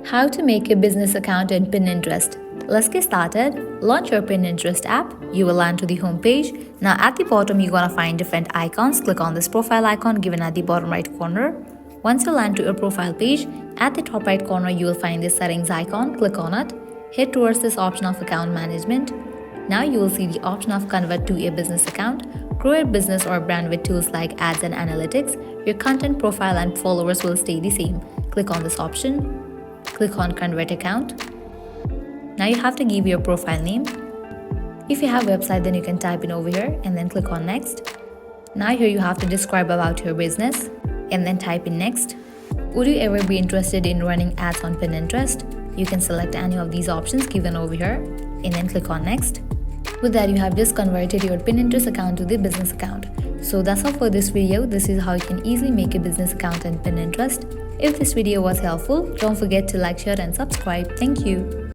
How to make a business account in Pinterest. Let's get started. Launch your Pinterest app. You will land to the home page. Now at the bottom, you're gonna find different icons. Click on this profile icon given at the bottom right corner. Once you land to your profile page, at the top right corner, you will find this settings icon. Click on it. Head towards this option of account management. Now you will see the option of convert to a business account. Grow your business or brand with tools like ads and analytics. Your content profile and followers will stay the same. Click on this option. Click on convert account. Now you have to give your profile name. If you have a website, then you can type in over here and then click on next. Now here you have to describe about your business and then type in next. Would you ever be interested in running ads on Pinterest? You can select any of these options given over here and then click on next. With that, you have just converted your Pinterest account to the business account. So that's all for this video. This is how you can easily make a business account in Pinterest. If this video was helpful, don't forget to like, share and subscribe. Thank you.